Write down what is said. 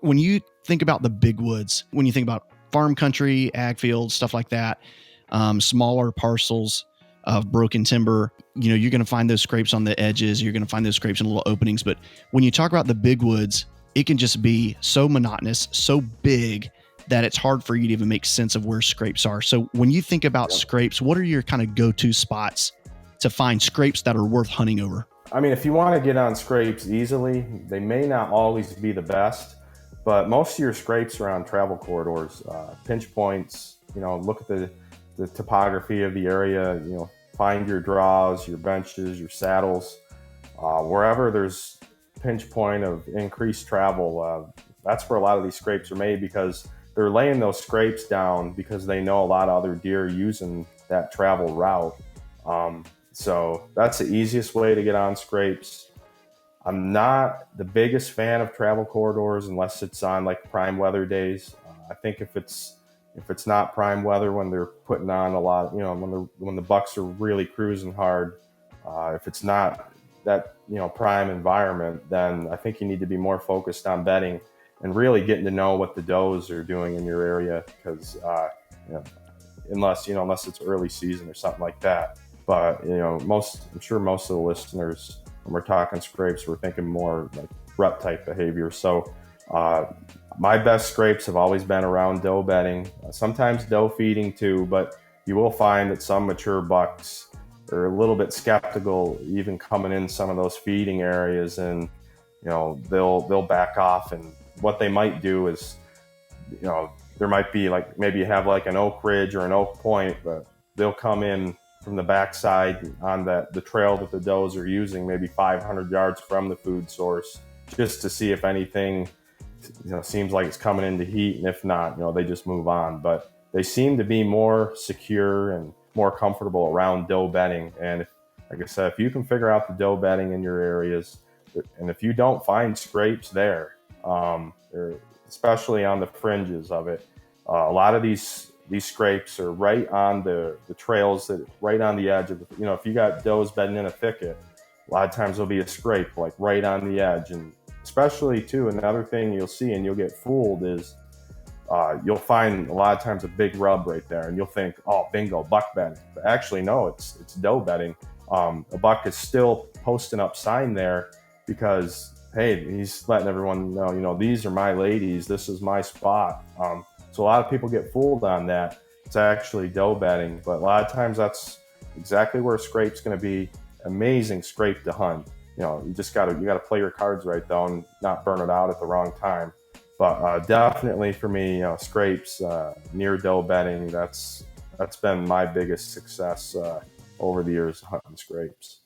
When you think about the big woods, when you think about farm country, ag fields, stuff like that, smaller parcels of broken timber, you're going to find those scrapes on the edges. You're going to find those scrapes in little openings. But when you talk about the big woods, it can just be so monotonous, so big that it's hard for you to even make sense of where scrapes are. So when you think about scrapes, what are your kind of go-to spots to find scrapes that are worth hunting over? I mean, if you want to get on scrapes easily, they may not always be the best, but most of your scrapes are on travel corridors, pinch points. Look at the topography of the area. Find your draws, your benches, your saddles, wherever there's pinch point of increased travel. That's where a lot of these scrapes are made, because they're laying those scrapes down because they know a lot of other deer are using that travel route. So that's the easiest way to get on scrapes. I'm not the biggest fan of travel corridors unless it's on like prime weather days. I think if it's not prime weather, when they're putting on a lot, when the bucks are really cruising hard, if it's not that prime environment, then I think you need to be more focused on bedding and really getting to know what the does are doing in your area, because unless it's early season or something like that. But I'm sure most of the listeners, when we're talking scrapes, we're thinking more like rut type behavior. So my best scrapes have always been around doe bedding, sometimes doe feeding too, but you will find that some mature bucks are a little bit skeptical even coming in some of those feeding areas, and they'll back off. And what they might do is, there might be like, maybe you have like an oak ridge or an oak point, but they'll come in from the backside on the trail that the does are using, maybe 500 yards from the food source, just to see if anything seems like it's coming into heat, and if not, they just move on. But they seem to be more secure and more comfortable around doe bedding. And like I said, if you can figure out the doe bedding in your areas, and if you don't find scrapes there, especially on the fringes of it, a lot of these scrapes are right on the trails, that right on the edge of if you got does bedding in a thicket, a lot of times there'll be a scrape like right on the edge. And especially too, another thing you'll see and you'll get fooled is you'll find a lot of times a big rub right there, and you'll think, oh, bingo, buck bedding. But actually, no, it's doe bedding. A buck is still posting up sign there because, hey, he's letting everyone know, these are my ladies, this is my spot. So a lot of people get fooled on that. It's actually doe bedding, but a lot of times that's exactly where a scrape's going to be. Amazing scrape to hunt. You just got to play your cards right though, and not burn it out at the wrong time. But definitely for me, scrapes near doe bedding, that's been my biggest success over the years hunting scrapes.